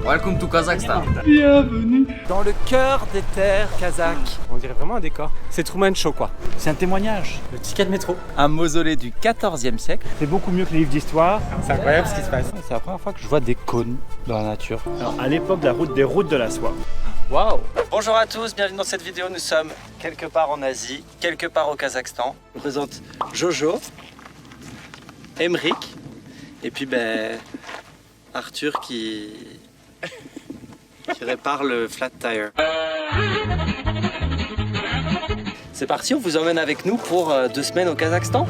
Welcome to Kazakhstan. Bienvenue dans le cœur des terres kazakhs. On dirait vraiment un décor. C'est Truman Show quoi. C'est un témoignage. Le ticket de métro. Un mausolée du 14e siècle. C'est beaucoup mieux que les livres d'histoire. C'est incroyable ce qui se passe. C'est la première fois que je vois des cônes dans la nature. Alors à l'époque, la route des routes de la soie. Waouh! Bonjour à tous, bienvenue dans cette vidéo. Nous sommes quelque part en Asie, quelque part au Kazakhstan. Je vous présente Jojo, Emric, et puis Arthur qui répare le flat tire. C'est parti, on vous emmène avec nous pour 2 semaines au Kazakhstan.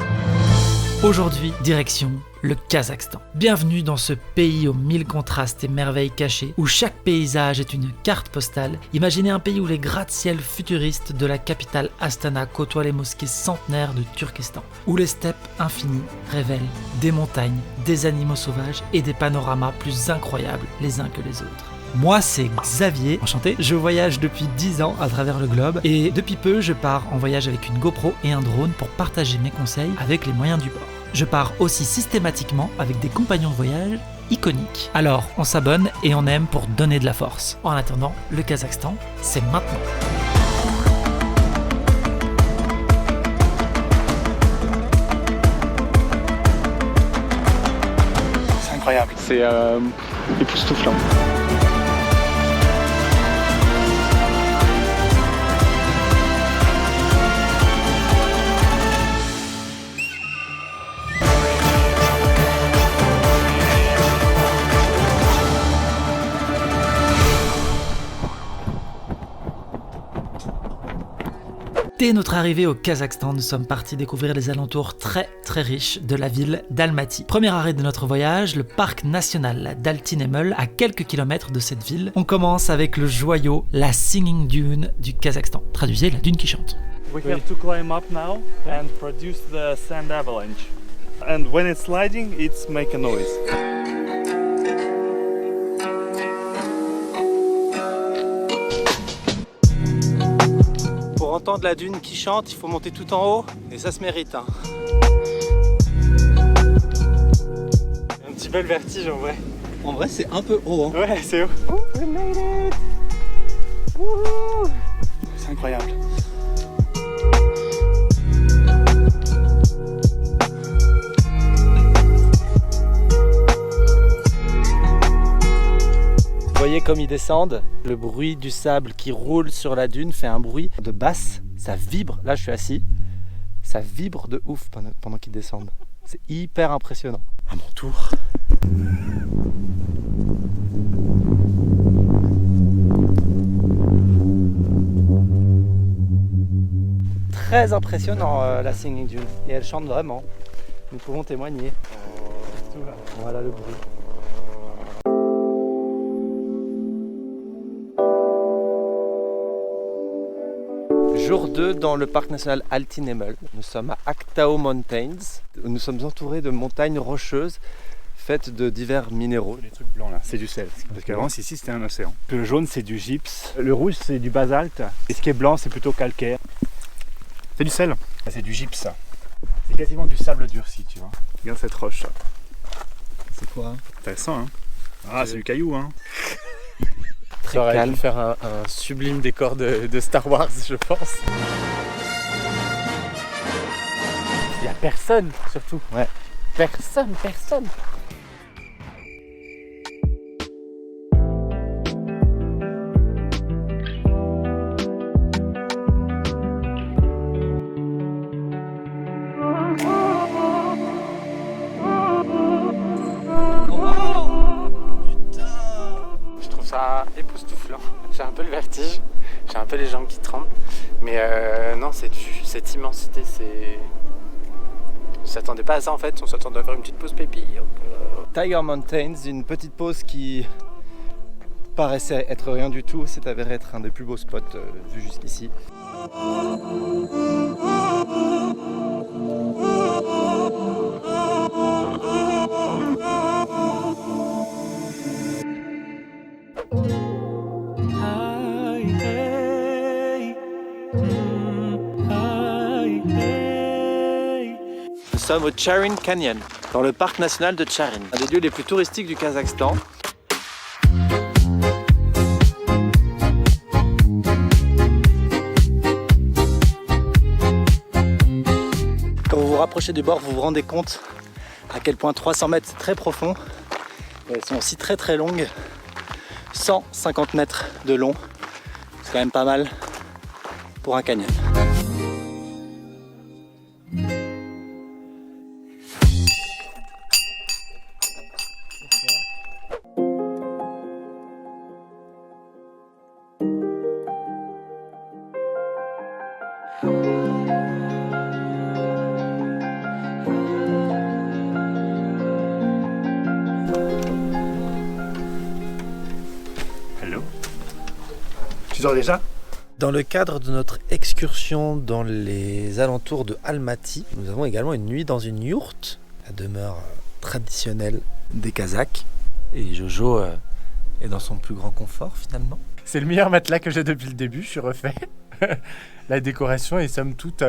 Aujourd'hui, direction le Kazakhstan. Bienvenue dans ce pays aux 1000 contrastes et merveilles cachées, où chaque paysage est une carte postale. Imaginez un pays où les gratte-ciel futuristes de la capitale Astana côtoient les mosquées centenaires de Turkestan, où les steppes infinies révèlent des montagnes, des animaux sauvages et des panoramas plus incroyables les uns que les autres. Moi, c'est Xavier, enchanté. Je voyage depuis 10 ans à travers le globe et depuis peu, je pars en voyage avec une GoPro et un drone pour partager mes conseils avec les moyens du bord. Je pars aussi systématiquement avec des compagnons de voyage iconiques. Alors, on s'abonne et on aime pour donner de la force. En attendant, le Kazakhstan, c'est maintenant. C'est incroyable. C'est époustouflant. Dès notre arrivée au Kazakhstan, nous sommes partis découvrir les alentours très riches de la ville d'Almaty. Premier arrêt de notre voyage, le parc national d'Altyn-Emel, à quelques kilomètres de cette ville. On commence avec le joyau, la Singing Dune du Kazakhstan. Traduisez, la dune qui chante. We have to climb up now and produce the sand avalanche. And when it's sliding, it's make a noise. Pour entendre la dune qui chante, il faut monter tout en haut et ça se mérite. Hein. Un petit peu le vertige en vrai. En vrai, c'est un peu haut. Hein. Ouais, c'est haut. We made it! Wouhou! C'est incroyable. Vous voyez comme ils descendent, le bruit du sable qui roule sur la dune fait un bruit de basse, ça vibre, là je suis assis, ça vibre de ouf pendant qu'ils descendent. C'est hyper impressionnant. À mon tour. Très impressionnant la Singing Dune, et elle chante vraiment, nous pouvons témoigner. Voilà le bruit. Jour 2 dans le parc national Altyn-Emel. Nous sommes à Aktao Mountains. Nous sommes entourés de montagnes rocheuses faites de divers minéraux. Les trucs blancs là, c'est du sel. Parce qu'avant ici c'était un océan. Le jaune c'est du gypse, le rouge c'est du basalte. Et ce qui est blanc c'est plutôt calcaire. C'est du sel. C'est du gypse. C'est quasiment du sable durci, tu vois. Regarde cette roche. C'est quoi? Intéressant hein. Ah c'est du caillou hein. Très calme. Faire un sublime décor de Star Wars, je pense. Il n'y a personne, surtout. Ouais. Personne. Ça époustouflant, j'ai un peu le vertige, j'ai un peu les jambes qui tremblent, mais non, cette immensité, on s'attendait pas à ça en fait, on s'attendait à faire une petite pause pépi. Tiger Mountains, une petite pause qui paraissait être rien du tout, s'est avéré être un des plus beaux spots vus jusqu'ici. Nous sommes au Charin Canyon, dans le parc national de Charin, un des lieux les plus touristiques du Kazakhstan. rapprochez du bord, vous vous rendez compte à quel point 300 mètres c'est très profond. Et elles sont aussi très très longues, 150 mètres de long, c'est quand même pas mal pour un canyon. Hello. Tu dors déjà? Dans le cadre de notre excursion dans les alentours de Almaty, nous avons également une nuit dans une yourte, la demeure traditionnelle des Kazakhs. Et Jojo est dans son plus grand confort finalement. C'est le meilleur matelas que j'ai depuis le début, je suis refait. La décoration est somme toute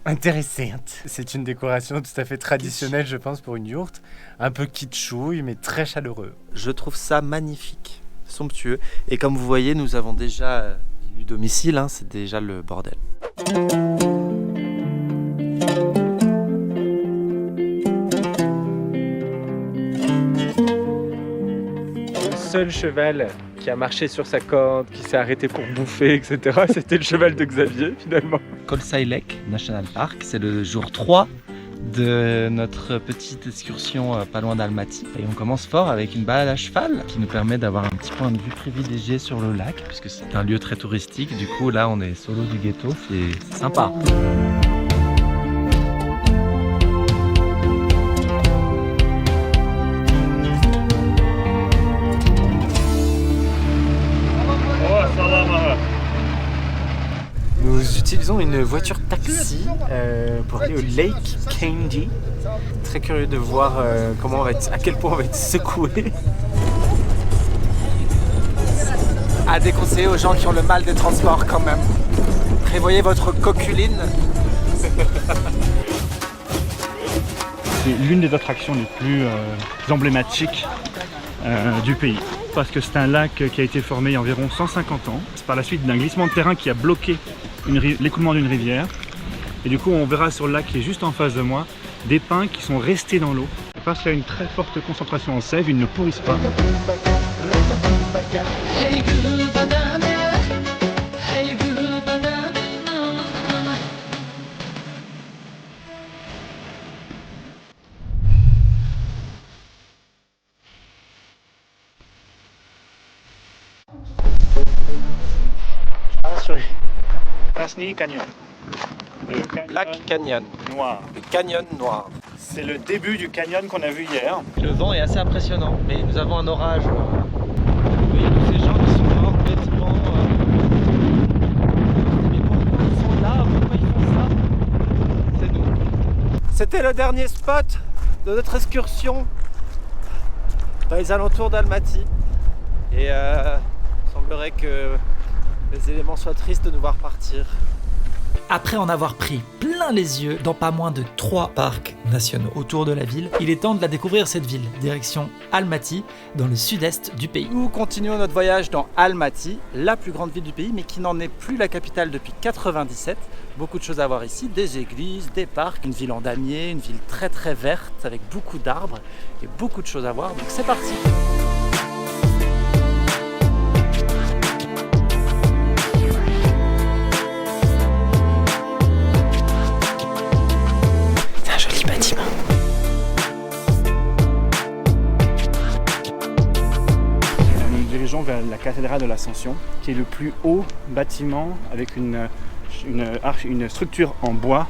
intéressante. C'est une décoration tout à fait traditionnelle, je pense, pour une yourte. Un peu kitschouille, mais très chaleureux. Je trouve ça magnifique, somptueux. Et comme vous voyez, nous avons déjà du domicile, hein, c'est déjà le bordel. Le seul cheval qui a marché sur sa corde, qui s'est arrêté pour bouffer, etc., c'était le cheval de Xavier, finalement. Kolsailek National Park, c'est le jour 3 de notre petite excursion pas loin d'Almaty. Et on commence fort avec une balade à cheval qui nous permet d'avoir un petit point de vue privilégié sur le lac, puisque c'est un lieu très touristique. Du coup, là, on est solo du ghetto, c'est sympa. Nous utilisons une voiture taxi pour aller au Lake Candy. Très curieux de voir à quel point on va être secoué. À déconseiller aux gens qui ont le mal des transports quand même. Prévoyez votre coqueline. C'est l'une des attractions les plus emblématiques du pays. Parce que c'est un lac qui a été formé il y a environ 150 ans. C'est par la suite d'un glissement de terrain qui a bloqué l'écoulement d'une rivière. Et du coup, on verra sur le lac qui est juste en face de moi des pins qui sont restés dans l'eau. Parce qu'il y a une très forte concentration en sève, ils ne pourrissent pas. Krasny Canyon. Lac Canyon, Noir. le canyon noir. C'est le début du canyon qu'on a vu hier. Le vent est assez impressionnant, mais nous avons un orage. Vous voyez tous ces gens qui sont morts bêtement. Mais pourquoi ils sont là? Pourquoi ils font ça? C'est nous. C'était le dernier spot de notre excursion dans les alentours d'Almaty. Et il semblerait que les éléments soient tristes de nous voir partir. Après en avoir pris plein les yeux dans pas moins de 3 parcs nationaux autour de la ville, il est temps de la découvrir cette ville, direction Almaty, dans le sud-est du pays. Nous continuons notre voyage dans Almaty, la plus grande ville du pays, mais qui n'en est plus la capitale depuis 1997. Beaucoup de choses à voir ici, des églises, des parcs, une ville en damier, une ville très très verte avec beaucoup d'arbres et beaucoup de choses à voir, donc c'est parti. Vers la cathédrale de l'Ascension, qui est le plus haut bâtiment avec une structure en bois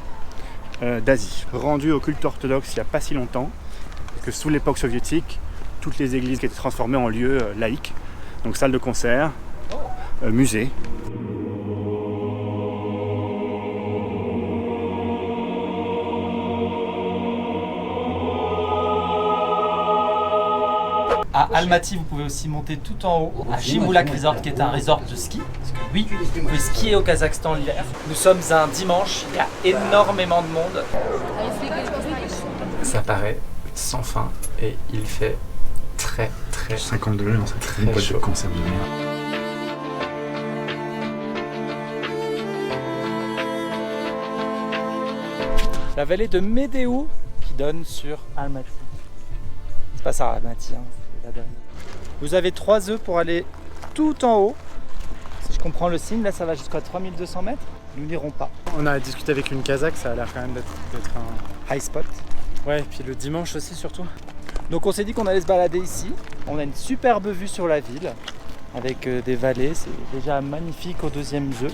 d'Asie, rendue au culte orthodoxe il n'y a pas si longtemps, que sous l'époque soviétique, toutes les églises qui étaient transformées en lieux laïques, donc salle de concert, musée. À Almaty, vous pouvez aussi monter tout en haut à Jimulak Resort, qui est un resort de ski. Parce que oui, vous pouvez skier au Kazakhstan l'hiver. Nous sommes un dimanche, il y a énormément de monde. Ça paraît sans fin et il fait très 50 degrés dans cette boîte de conserve de merde. la vallée de Médéou qui donne sur Almaty. C'est pas ça Almaty, hein, c'est la dernière. Vous avez 3 œufs pour aller tout en haut. Si je comprends le signe, là ça va jusqu'à 3200 mètres. Nous n'irons pas. On a discuté avec une Kazakh, ça a l'air quand même d'être un High spot. Ouais, et puis le dimanche aussi surtout. Donc on s'est dit qu'on allait se balader ici. On a une superbe vue sur la ville avec des vallées. C'est déjà magnifique au 2e jeu.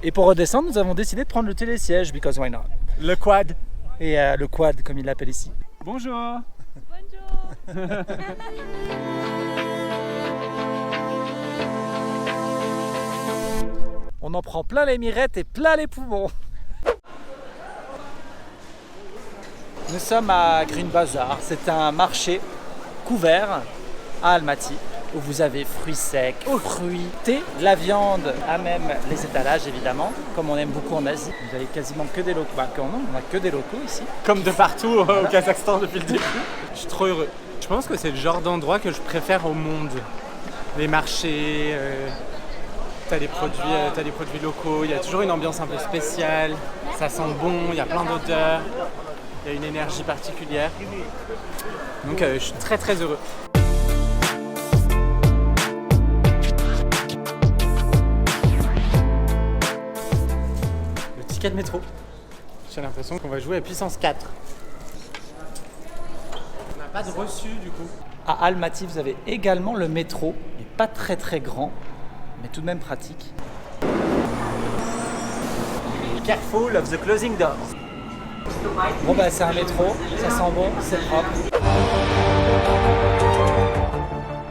Et pour redescendre, nous avons décidé de prendre le télésiège, because why not? Le quad. Et le quad, comme il l'appelle ici. Bonjour. Bonjour. On en prend plein les mirettes et plein les poumons. Nous sommes à Green Bazaar. C'est un marché couvert à Almaty où vous avez fruits secs, fruits, thé, la viande, à même les étalages évidemment, comme on aime beaucoup en Asie. Vous avez quasiment que des locaux. On n'a que des locaux ici. Comme de partout au Kazakhstan depuis le début. Je suis trop heureux. Je pense que c'est le genre d'endroit que je préfère au monde. Les marchés, t'as des produits locaux, il y a toujours une ambiance un peu spéciale, ça sent bon, il y a plein d'odeurs, il y a une énergie particulière. Donc je suis très très heureux. Le ticket de métro. J'ai l'impression qu'on va jouer à puissance 4. On n'a pas de reçu du coup. À Almaty, vous avez également le métro, mais pas très très grand, mais tout de même pratique. Careful of the closing doors. Bon bah c'est un métro, ça sent bon, c'est propre.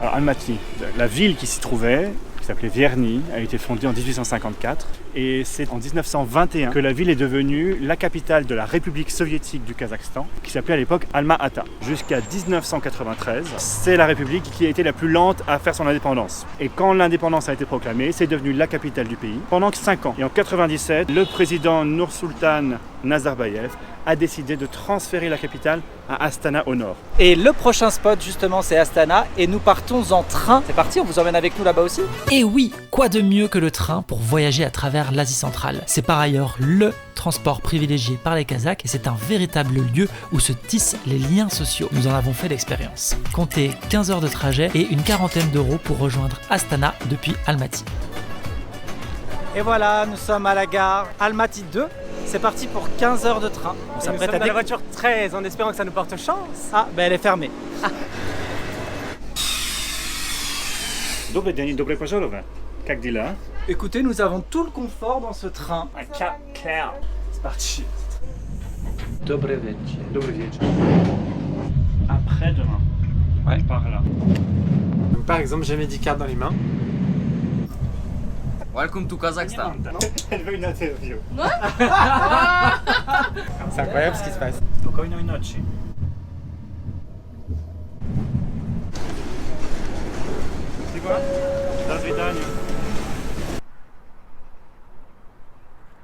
Alors Almaty, la ville qui s'y trouvait, qui s'appelait Vierny, a été fondée en 1854 et c'est en 1921 que la ville est devenue la capitale de la République soviétique du Kazakhstan, qui s'appelait à l'époque Alma-Ata. Jusqu'à 1993, c'est la République qui a été la plus lente à faire son indépendance. Et quand l'indépendance a été proclamée, c'est devenu la capitale du pays pendant 5 ans. Et en 1997, le président Nursultan Nazarbayev a décidé de transférer la capitale à Astana au nord. Et le prochain spot justement c'est Astana et nous partons en train. C'est parti, on vous emmène avec nous là-bas aussi? Et oui, quoi de mieux que le train pour voyager à travers l'Asie centrale? C'est par ailleurs le transport privilégié par les Kazakhs et c'est un véritable lieu où se tissent les liens sociaux. Nous en avons fait l'expérience. Comptez 15 heures de trajet et une quarantaine d'euros pour rejoindre Astana depuis Almaty. Et voilà, nous sommes à la gare Almaty 2. C'est parti pour 15 heures de train. On s'apprête à la voiture 13 en espérant que ça nous porte chance. Ah, ben elle est fermée. Dobry dzień, dobre pożarowe. Jak dila? Écoutez, nous avons tout le confort dans ce train. C'est parti. Dobry wieczór. Dobry wieczór. Après-demain. Ouais. Par là. Donc, par exemple, j'ai mes 10 cartes dans les mains. Welcome to Kazakhstan. Elle veut une interview. C'est incroyable ce qui se passe. Spokojnej nocy. C'est quoi? Do widzenia.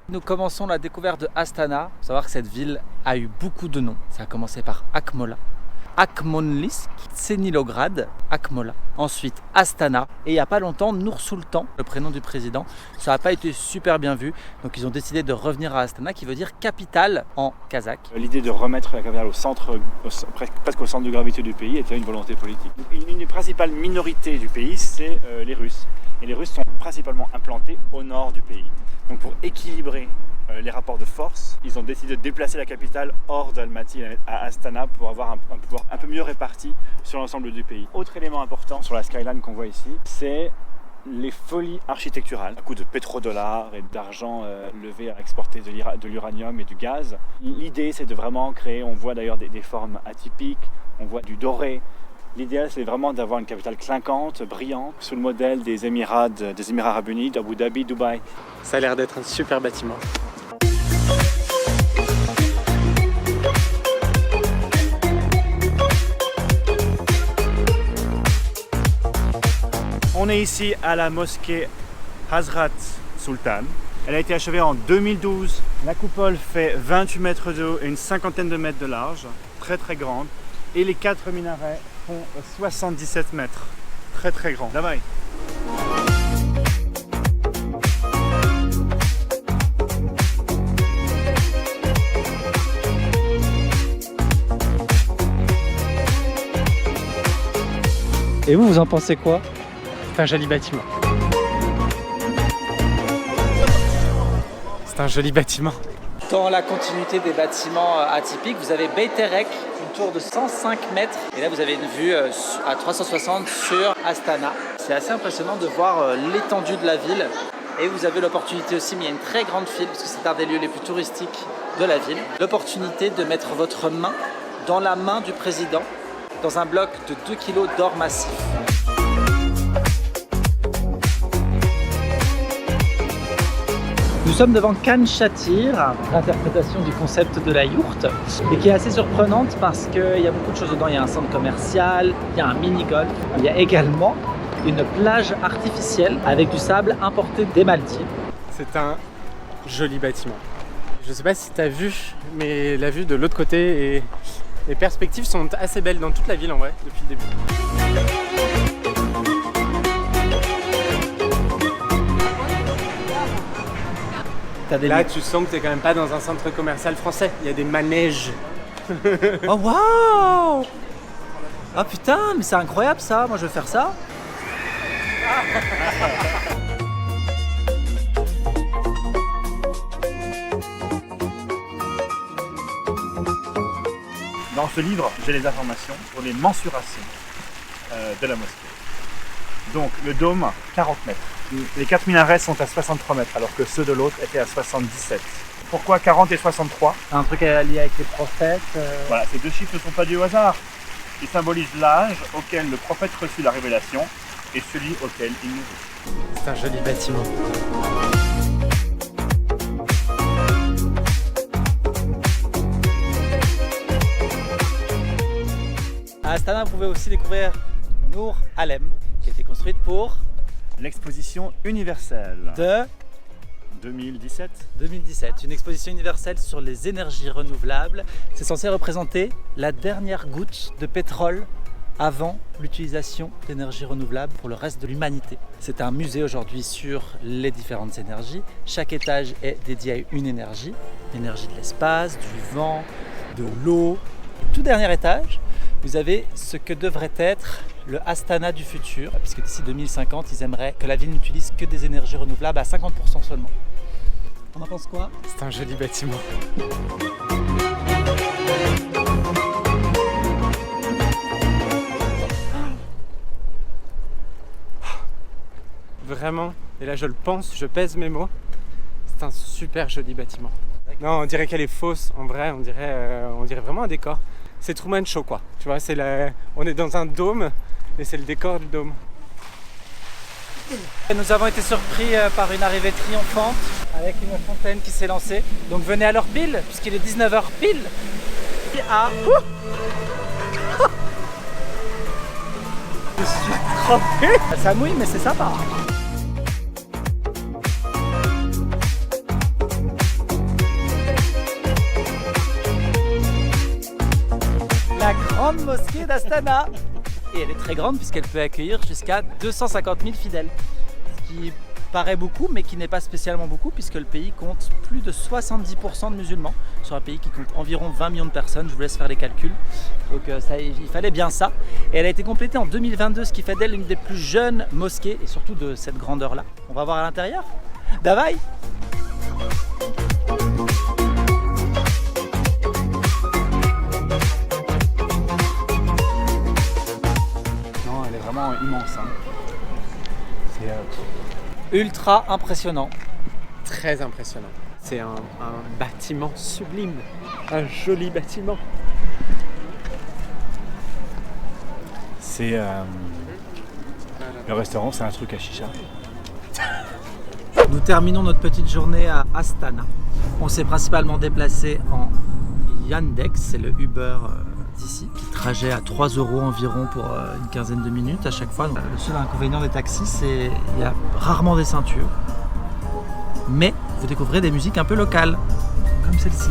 Nous commençons la découverte de Astana. Il faut savoir que cette ville a eu beaucoup de noms. Ça a commencé par Akmola, Akhmonlysk, Tsenilograd, Akmola. Ensuite Astana et il n'y a pas longtemps Nursultan, le prénom du président. Ça n'a pas été super bien vu, donc ils ont décidé de revenir à Astana qui veut dire capitale en kazakh. L'idée de remettre la capitale au centre, presque au centre de gravité du pays, était une volonté politique. Une des principales minorités du pays, c'est les Russes. Et les Russes sont principalement implantés au nord du pays. Donc pour équilibrer les rapports de force, ils ont décidé de déplacer la capitale hors d'Almaty à Astana pour avoir un pouvoir un peu mieux réparti sur l'ensemble du pays. Autre élément important sur la skyline qu'on voit ici, c'est les folies architecturales. À coup de pétrodollars et d'argent levé à exporter de l'uranium et du gaz. L'idée c'est de vraiment créer, on voit d'ailleurs des formes atypiques, on voit du doré. L'idéal c'est vraiment d'avoir une capitale clinquante, brillante, sous le modèle des Émirats Arabes Unis, d'Abu Dhabi, Dubaï. Ça a l'air d'être un super bâtiment. On est ici à la mosquée Hazrat Sultan. Elle a été achevée en 2012. La coupole fait 28 mètres de haut et une cinquantaine de mètres de large, très très grande. Et les 4 minarets font 77 mètres, très très grand. Давай. Et vous en pensez quoi? C'est un joli bâtiment. C'est un joli bâtiment. Dans la continuité des bâtiments atypiques, vous avez Beit Erek, une tour de 105 mètres. Et là, vous avez une vue à 360 sur Astana. C'est assez impressionnant de voir l'étendue de la ville. Et vous avez l'opportunité aussi, mais il y a une très grande file, parce que c'est un des lieux les plus touristiques de la ville, l'opportunité de mettre votre main dans la main du président, dans un bloc de 2 kg d'or massif. Nous sommes devant Khan Shatir, l'interprétation du concept de la yourte, et qui est assez surprenante parce qu'il y a beaucoup de choses dedans. Il y a un centre commercial, il y a un mini-golf, il y a également une plage artificielle avec du sable importé des Maldives. C'est un joli bâtiment. Je sais pas si tu as vu, mais la vue de l'autre côté et les perspectives sont assez belles dans toute la ville en vrai, depuis le début. Là, tu sens que tu n'es quand même pas dans un centre commercial français. Il y a des manèges. Oh waouh! Ah putain, mais c'est incroyable ça, moi je veux faire ça. Dans ce livre, j'ai les informations pour les mensurations de la mosquée. Donc le dôme, 40 mètres. Les 4 minarets sont à 63 mètres alors que ceux de l'autre étaient à 77. Pourquoi 40 et 63? Un truc lié avec les prophètes. Voilà, ces deux chiffres ne sont pas dus au hasard. Ils symbolisent l'âge auquel le prophète reçut la révélation et celui auquel il mourut. C'est un joli bâtiment. À Astana, vous pouvez aussi découvrir Nour Alem, qui a été construite pour L'exposition universelle de 2017. 2017, une exposition universelle sur les énergies renouvelables. C'est censé représenter la dernière goutte de pétrole avant l'utilisation d'énergies renouvelables pour le reste de l'humanité. C'est un musée aujourd'hui sur les différentes énergies. Chaque étage est dédié à une énergie. L'énergie de l'espace, du vent, de l'eau. Tout dernier étage, vous avez ce que devrait être le Astana du futur, puisque d'ici 2050, ils aimeraient que la ville n'utilise que des énergies renouvelables à 50% seulement. On en pense quoi? C'est un joli bâtiment. Vraiment, et là je le pense, je pèse mes mots, c'est un super joli bâtiment. Non, on dirait qu'elle est fausse, en vrai, on dirait vraiment un décor. C'est Truman Show quoi, tu vois, on est dans un dôme et c'est le décor du dôme. Nous avons été surpris par une arrivée triomphante avec une fontaine qui s'est lancée. Donc venez à l'heure pile, puisqu'il est 19h pile. Je suis trempé. Ça mouille, mais c'est sympa. La grande mosquée d'Astana. Et elle est très grande puisqu'elle peut accueillir jusqu'à 250 000 fidèles. Ce qui paraît beaucoup, mais qui n'est pas spécialement beaucoup puisque le pays compte plus de 70% de musulmans. Sur un pays qui compte environ 20 millions de personnes, je vous laisse faire les calculs. Donc il fallait bien ça. Et elle a été complétée en 2022, ce qui fait d'elle une des plus jeunes mosquées et surtout de cette grandeur-là. On va voir à l'intérieur. Davai! Immense. Hein. C'est ultra impressionnant. Très impressionnant. C'est un bâtiment sublime. Un joli bâtiment. C'est le restaurant, c'est un truc à chicha. Nous terminons notre petite journée à Astana. On s'est principalement déplacé en Yandex, c'est le Uber d'ici, qui trajet à 3 € environ pour une quinzaine de minutes à chaque fois. Donc, le seul inconvénient des taxis, c'est qu'il y a rarement des ceintures. Mais vous découvrez des musiques un peu locales, comme celle-ci.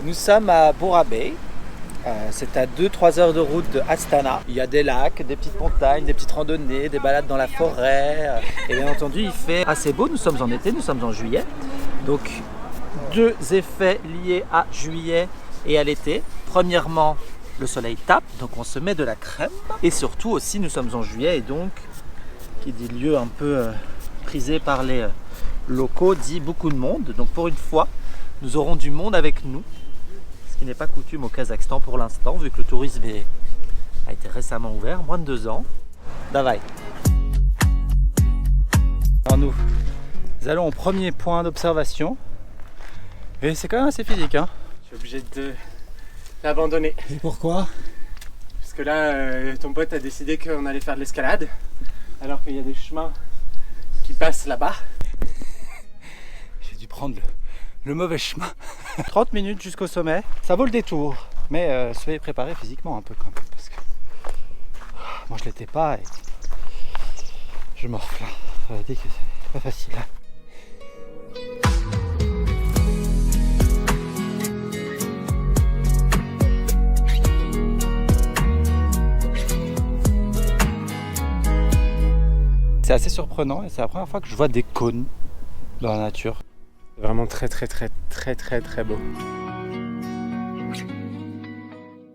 Nous sommes à Borabay. C'est à 2-3 heures de route de Astana. Il y a des lacs, des petites montagnes, des petites randonnées, des balades dans la forêt. Et bien entendu, il fait assez beau. Nous sommes en été, nous sommes en juillet. Donc, deux effets liés à juillet et à l'été. Premièrement, le soleil tape, donc on se met de la crème. Et surtout aussi, nous sommes en juillet et donc, qui dit lieu un peu prisé par les locaux, dit beaucoup de monde. Donc pour une fois, nous aurons du monde avec nous, ce qui n'est pas coutume au Kazakhstan pour l'instant, vu que le tourisme a été récemment ouvert, moins de 2 ans. Davai. Alors nous allons au premier point d'observation. Et c'est quand même assez physique, hein. Je suis obligé de l'abandonner. Et pourquoi? Parce que là, ton pote a décidé qu'on allait faire de l'escalade, alors qu'il y a des chemins qui passent là-bas. J'ai dû prendre le mauvais chemin. 30 minutes jusqu'au sommet, ça vaut le détour. Mais soyez préparés physiquement un peu quand même, parce que moi je l'étais pas et je morfle. Ça veut dire que c'est pas facile. C'est assez surprenant et c'est la première fois que je vois des cônes dans la nature. C'est vraiment très beau.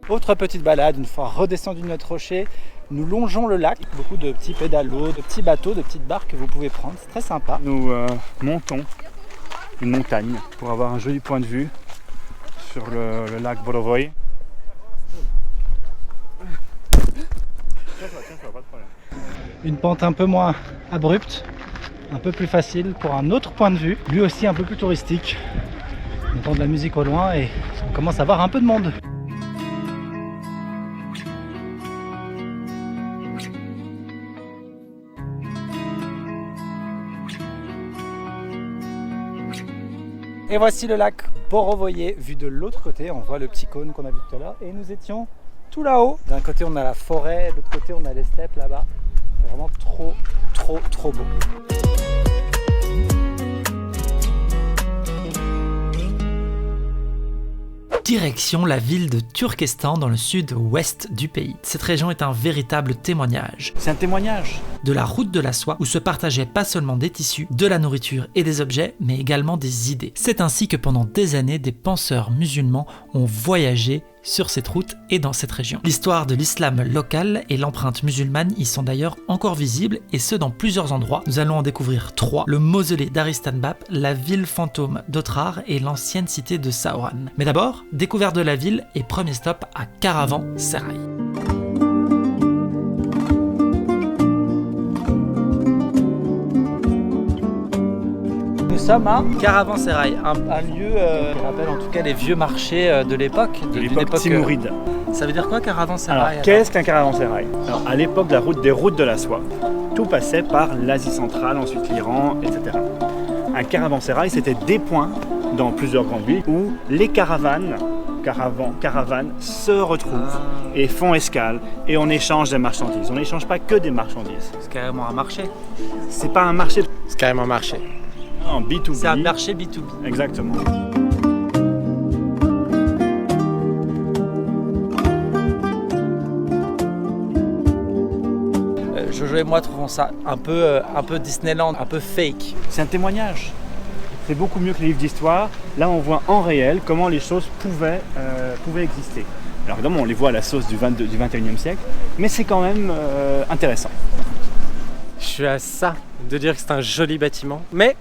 Autre petite balade, une fois redescendu de notre rocher, nous longeons le lac. Beaucoup de petits pédalos, de petits bateaux, de petites barques que vous pouvez prendre, c'est très sympa. Nous montons une montagne pour avoir un joli point de vue sur le lac Borovoy. Une pente un peu moins abrupte, un peu plus facile pour un autre point de vue, lui aussi un peu plus touristique. On entend de la musique au loin et on commence à voir un peu de monde. Et voici le lac Borovoye vu de l'autre côté. On voit le petit cône qu'on a vu tout à l'heure et nous étions tout là-haut. D'un côté on a la forêt, de l'autre côté on a les steppes là-bas. C'est vraiment trop beau. Direction la ville de Turkestan dans le sud-ouest du pays. Cette région est un véritable témoignage. C'est un témoignage. De la route de la soie où se partageaient pas seulement des tissus, de la nourriture et des objets, mais également des idées. C'est ainsi que pendant des années, des penseurs musulmans ont voyagé sur cette route et dans cette région. L'histoire de l'islam local et l'empreinte musulmane y sont d'ailleurs encore visibles, et ce dans plusieurs endroits. Nous allons en découvrir 3, le mausolée d'Aristan Bap, la ville fantôme d'Otrar et l'ancienne cité de Saouran. Mais d'abord, découverte de la ville et premier stop à Caravansérail. Nous sommes à Caravansérail, un lieu qui rappelle en tout cas les vieux marchés de l'époque. De l'époque timouride. Ça veut dire quoi Caravansérail? Alors, qu'est-ce qu'un caravansérail? Alors, à l'époque des routes de la soie, tout passait par l'Asie centrale, ensuite l'Iran, etc. Un caravansérail, c'était des points dans plusieurs grandes villes où les caravanes se retrouvent et font escale et on échange des marchandises. On n'échange pas que des marchandises. C'est carrément un marché. C'est pas un marché. C'est carrément un marché. Non, B2B. C'est un marché B2B. Exactement. Jojo et moi trouvons ça un peu Disneyland, un peu fake. C'est un témoignage. C'est beaucoup mieux que les livres d'histoire. Là, on voit en réel comment les choses pouvaient exister. Alors évidemment, on les voit à la sauce du 21e siècle, mais c'est quand même intéressant. Je suis à ça de dire que c'est un joli bâtiment, mais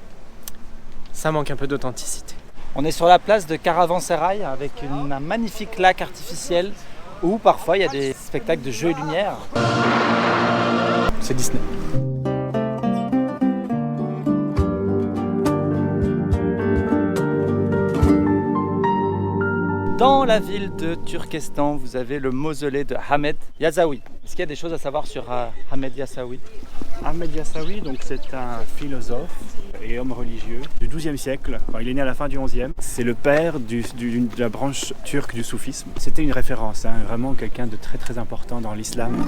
ça manque un peu d'authenticité. On est sur la place de Caravansérail avec un magnifique lac artificiel où parfois il y a des spectacles de jeux et lumière. C'est Disney. Dans la ville de Turkestan, vous avez le mausolée de Ahmed Yazaoui. Est-ce qu'il y a des choses à savoir sur Ahmed Yazaoui? Ahmed Yazaoui, donc c'est un philosophe et homme religieux du XIIe siècle. Enfin, il est né à la fin du XIe. C'est le père de la branche turque du soufisme. C'était une référence, hein, vraiment quelqu'un de très important dans l'islam.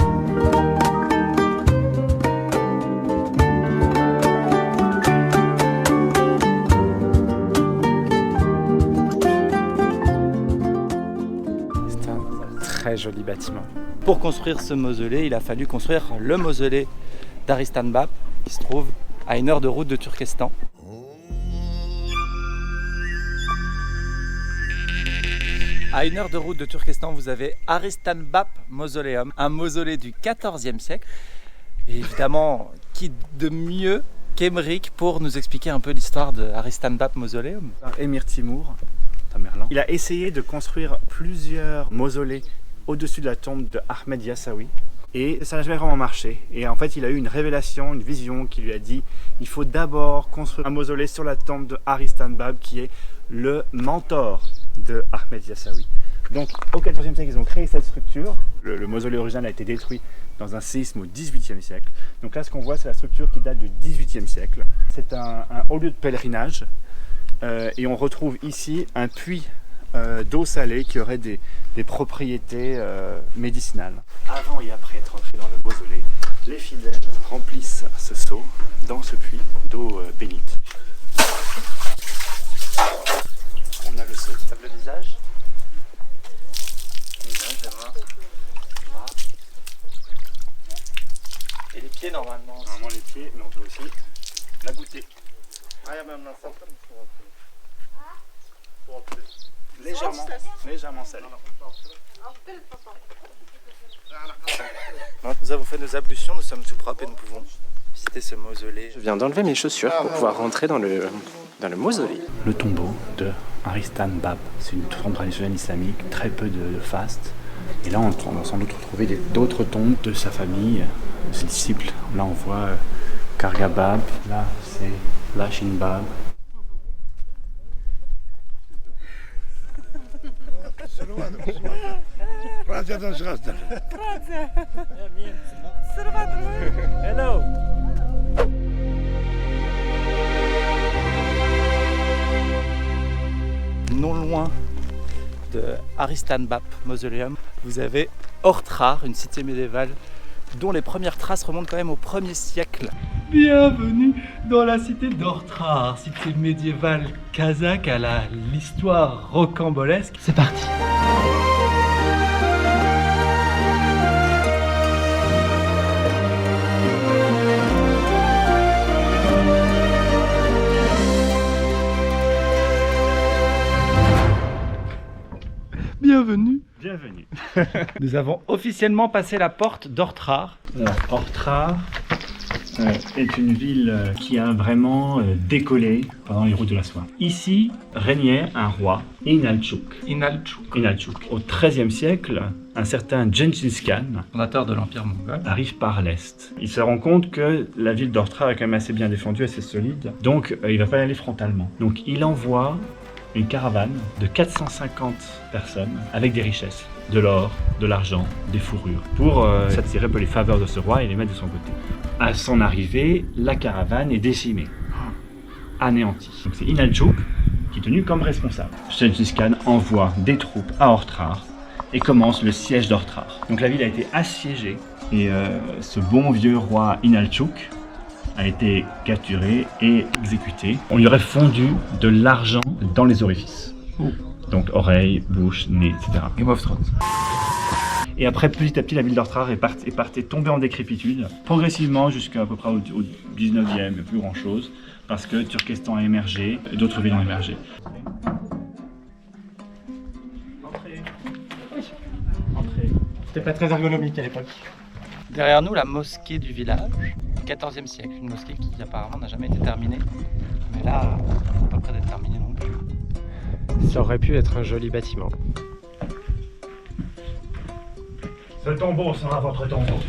Très joli bâtiment. Pour construire ce mausolée, il a fallu construire le mausolée d'Aristan Bap, qui se trouve à 1 heure de route de Turkestan. À 1 heure de route de Turkestan, vous avez Aristanbap Mausoleum, un mausolée du XIVe siècle. Et évidemment, qui de mieux qu'Emeric pour nous expliquer un peu l'histoire de Aristanbap Mausoleum. Émir Timour, Tamerlan. Il a essayé de construire plusieurs mausolées au-dessus de la tombe de Ahmed Yassawi. Et ça n'a jamais vraiment marché. Et en fait, il a eu une révélation, une vision qui lui a dit il faut d'abord construire un mausolée sur la tombe de Aristanbap, qui est le mentor de Ahmed Yassawi. Donc, au XIVe siècle, ils ont créé cette structure. Le mausolée original a été détruit dans un séisme au XVIIIe siècle. Donc là, ce qu'on voit, c'est la structure qui date du XVIIIe siècle. C'est un haut lieu de pèlerinage. Et on retrouve ici un puits d'eau salée qui aurait des propriétés médicinales. Avant et après être entrés dans le mausolée, les fidèles remplissent ce seau dans ce puits d'eau bénite. On a le seau. Table le visage. Et les pieds normalement. Normalement les pieds, mais on peut aussi la goûter. Légèrement salé. Nous avons fait nos ablutions, nous sommes tout propres et nous pouvons visiter ce mausolée. Je viens d'enlever mes chaussures pour pouvoir rentrer dans le mausolée. Le tombeau de Aristanbap, c'est une tombe traditionnelle islamique, très peu de faste. Et là, on va sans doute retrouver d'autres tombes de sa famille, de ses disciples. Là, on voit Kargabab, là, c'est Lashinbab. Hello. Non loin de Aristanbap Mausoleum, vous avez Ortrar, une cité médiévale dont les premières traces remontent quand même au 1er siècle. Bienvenue dans la cité d'Ortrar, cité médiévale kazakh à l'histoire rocambolesque. C'est parti. Bienvenue. Bienvenue. Nous avons officiellement passé la porte d'Ortrar. Ortrar est une ville qui a vraiment décollé pendant les routes de la soie. Ici régnait un roi, Inalchuk. Au XIIIe siècle, un certain Gengis Khan, Fondateur de l'Empire mongol. arrive par l'est. Il se rend compte que la ville d'Ortrar est quand même assez bien défendue, assez solide, donc il va pas y aller frontalement. Donc il envoie une caravane de 450 personnes avec des richesses, de l'or, de l'argent, des fourrures, pour s'attirer un peu les faveurs de ce roi et les mettre de son côté. À son arrivée, la caravane est décimée, anéantie. Donc c'est Inalchuk qui est tenu comme responsable. Gengis Khan envoie des troupes à Ortrar et commence le siège d'Ortrar. Donc la ville a été assiégée et ce bon vieux roi Inalchuk a été capturé et exécuté. On lui aurait fondu de l'argent dans les orifices. Donc oreilles, bouche, nez, etc. Game of Thrones. Et après, petit à petit, la ville d'Ortrar est partie tomber en décrépitude, progressivement jusqu'à peu près au 19e, il n'y a plus grand chose, parce que Turkestan a émergé, et d'autres villes ont émergé. Entrez. C'était pas très ergonomique à l'époque. Derrière nous, la mosquée du village, 14e siècle, une mosquée qui apparemment n'a jamais été terminée. Mais là, elle n'est pas près d'être terminée non plus. Ça aurait pu être un joli bâtiment. Ce tombeau sera votre tombeau.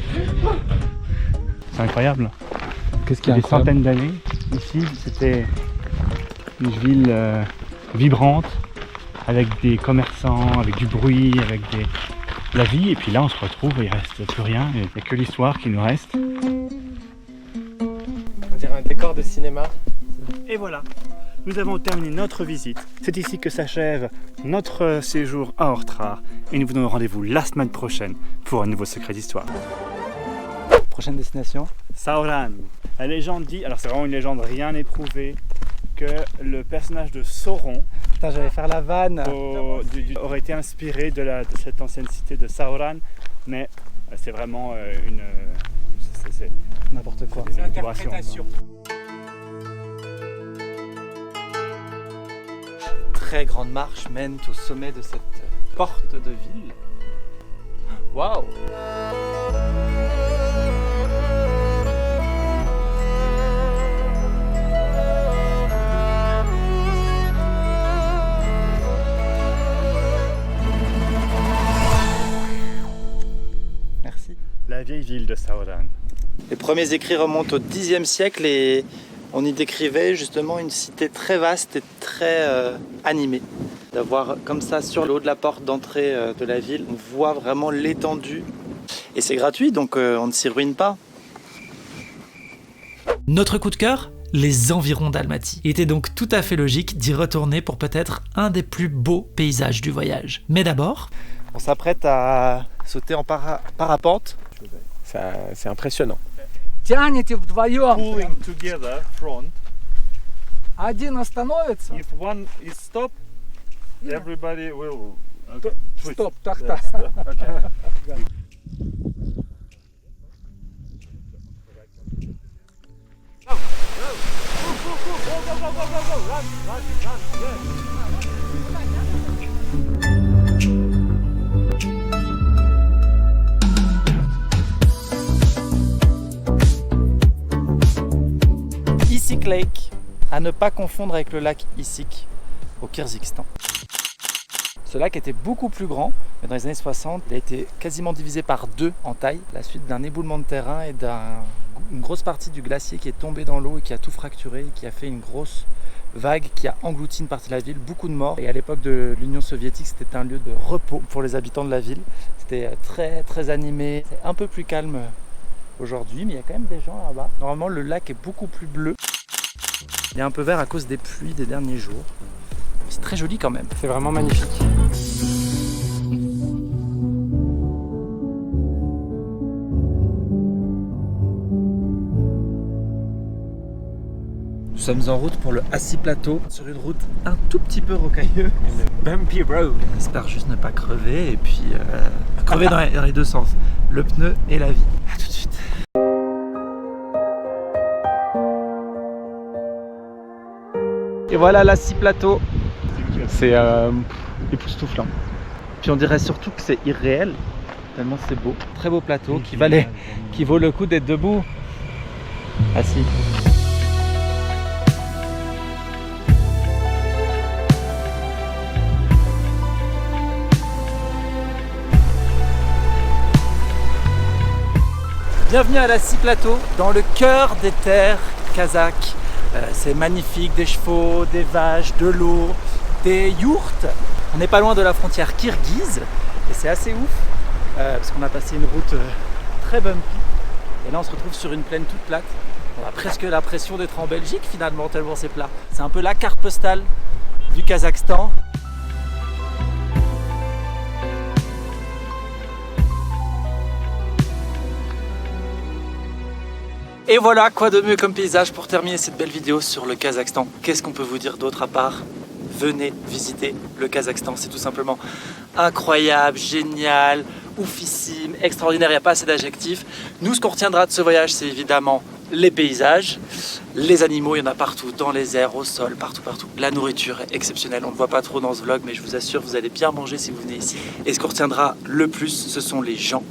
C'est incroyable. Qu'est-ce Il y a des centaines d'années, ici, c'était une ville vibrante, avec des commerçants, avec du bruit, avec la vie. Et puis là, on se retrouve, il ne reste plus rien. Il n'y a que l'histoire qui nous reste. On dirait un décor de cinéma. Et voilà, nous avons terminé notre visite. C'est ici que s'achève notre séjour à Ortrar. Et nous vous donnons rendez-vous la semaine prochaine pour un nouveau secret d'histoire. Prochaine destination? Sauron. La légende dit, alors c'est vraiment une légende, rien n'est prouvé, que le personnage de Sauron Putain, j'allais faire la vanne. aurait été inspiré de cette ancienne cité de Sauron, mais c'est vraiment c'est N'importe quoi. une interprétation. Très grande marche mène au sommet de cette porte de ville. Waouh! Merci. La vieille ville de Sauron. Les premiers écrits remontent au Xe siècle et on y décrivait justement une cité très vaste et très animée. D'avoir comme ça sur le haut de la porte d'entrée de la ville, on voit vraiment l'étendue. Et c'est gratuit, donc on ne s'y ruine pas. Notre coup de cœur, les environs d'Almaty. Il était donc tout à fait logique d'y retourner pour peut-être un des plus beaux paysages du voyage. Mais d'abord, On s'apprête à sauter en parapente. C'est impressionnant. Тянете вдвоем. Pulling together front. Один остановится. If one is stopped, everybody will twist. Стоп, так. Issyk Lake, à ne pas confondre avec le lac Issyk au Kyrgyzstan. Ce lac était beaucoup plus grand, mais dans les années 60, il a été quasiment divisé par deux en taille, à la suite d'un éboulement de terrain et d'une grosse partie du glacier qui est tombé dans l'eau et qui a tout fracturé, et qui a fait une grosse vague qui a englouti une partie de la ville, beaucoup de morts. Et à l'époque de l'Union soviétique, c'était un lieu de repos pour les habitants de la ville. C'était très très animé, c'est un peu plus calme aujourd'hui, mais il y a quand même des gens là-bas. Normalement, le lac est beaucoup plus bleu. Il est un peu vert à cause des pluies des derniers jours. C'est très joli quand même. C'est vraiment magnifique. Nous sommes en route pour le Hassi Plateau, sur une route un tout petit peu rocailleuse. Bumpy road. On espère juste ne pas crever et puis crever dans les deux sens. Le pneu et la vie. A tout de suite. Et voilà l'Hassi Plateau. C'est époustouflant. Puis on dirait surtout que c'est irréel, tellement c'est beau. Très beau plateau qui vaut le coup d'être debout. Assis. Bienvenue à l'Hassi Plateau, dans le cœur des terres kazakhes. C'est magnifique, des chevaux, des vaches, de l'eau, des yourtes. On n'est pas loin de la frontière kirghize et c'est assez ouf parce qu'on a passé une route très bumpy et là on se retrouve sur une plaine toute plate. On a presque l'impression d'être en Belgique finalement tellement c'est plat. C'est un peu la carte postale du Kazakhstan. Et voilà, quoi de mieux comme paysage pour terminer cette belle vidéo sur le Kazakhstan. Qu'est-ce qu'on peut vous dire d'autre à part venez visiter le Kazakhstan, c'est tout simplement incroyable, génial, oufissime, extraordinaire, il n'y a pas assez d'adjectifs. Nous, ce qu'on retiendra de ce voyage, c'est évidemment les paysages, les animaux, il y en a partout, dans les airs, au sol, partout. La nourriture est exceptionnelle, on ne le voit pas trop dans ce vlog, mais je vous assure, vous allez bien manger si vous venez ici. Et ce qu'on retiendra le plus, ce sont les gens,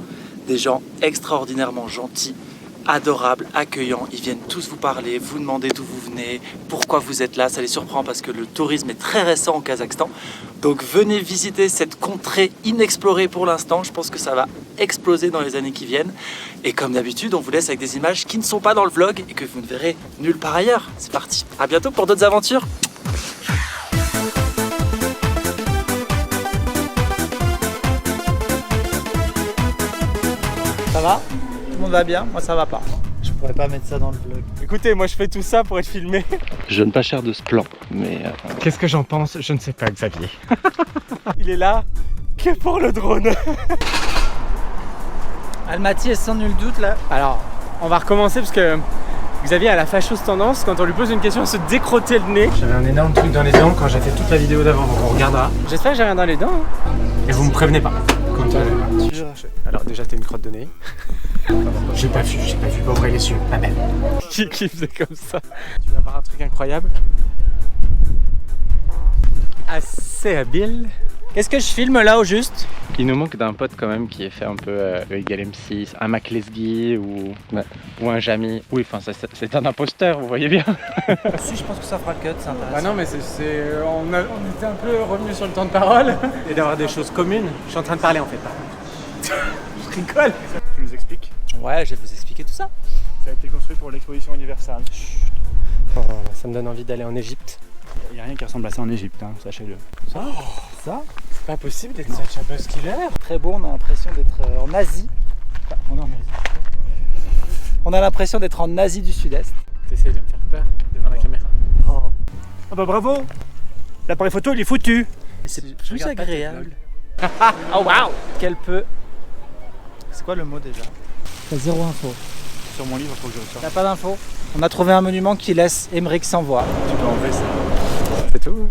des gens extraordinairement gentils, adorables, accueillants, ils viennent tous vous parler, vous demander d'où vous venez, pourquoi vous êtes là, ça les surprend parce que le tourisme est très récent au Kazakhstan. Donc venez visiter cette contrée inexplorée pour l'instant, je pense que ça va exploser dans les années qui viennent. Et comme d'habitude, on vous laisse avec des images qui ne sont pas dans le vlog et que vous ne verrez nulle part ailleurs. C'est parti, à bientôt pour d'autres aventures. Ça va? Tout le monde va bien? Moi ça va pas. Je pourrais pas mettre ça dans le vlog. Écoutez, moi je fais tout ça pour être filmé. Je donne pas cher de ce plan, mais... Qu'est-ce que j'en pense? Je ne sais pas, Xavier. Il est là que pour le drone. Almaty est sans nul doute là. Alors, on va recommencer parce que Xavier a la fâcheuse tendance, quand on lui pose une question, à se décrotter le nez. J'avais un énorme truc dans les dents quand j'ai fait toute la vidéo d'avant, donc on regardera. J'espère que j'ai rien dans les dents. Hein. Et vous me prévenez pas. Alors déjà t'as une crotte de nez. J'ai pas vu, pauvre les cieux, ma belle. Qui faisait comme ça? Tu vas voir un truc incroyable. Assez habile. Qu'est-ce que je filme là au juste? Il nous manque d'un pote quand même qui ait fait un peu le Eagle M6, un Mac Lesguy ou un Jamy. Oui, enfin c'est un imposteur, vous voyez bien. Si, je pense que ça fera le cut, c'est intéressant. Ah non, mais on était un peu revenu sur le temps de parole et d'avoir des choses communes. Je suis en train de parler en fait. Je rigole. Tu nous expliques? Ouais, je vais vous expliquer tout ça. Ça a été construit pour l'exposition universelle. Oh, ça me donne envie d'aller en Égypte. Il n'y a rien qui ressemble à ça en Égypte, hein, sachez-le. Ça C'est pas possible d'être such a buzz killer. Très beau, on a l'impression d'être en Asie. Enfin, on est en Asie. On a l'impression d'être en Asie du Sud-Est. T'essayes de me faire peur devant la caméra. Ah bah bravo! L'appareil photo il est foutu! C'est plus agréable. Oh waouh! Qu'elle peut. C'est quoi le mot déjà? T'as zéro info. Sur mon livre, il faut que je le sorte. T'as pas d'info? On a trouvé un monument qui laisse Emmerich sans voix. Tu peux enlever ça. C'est tout.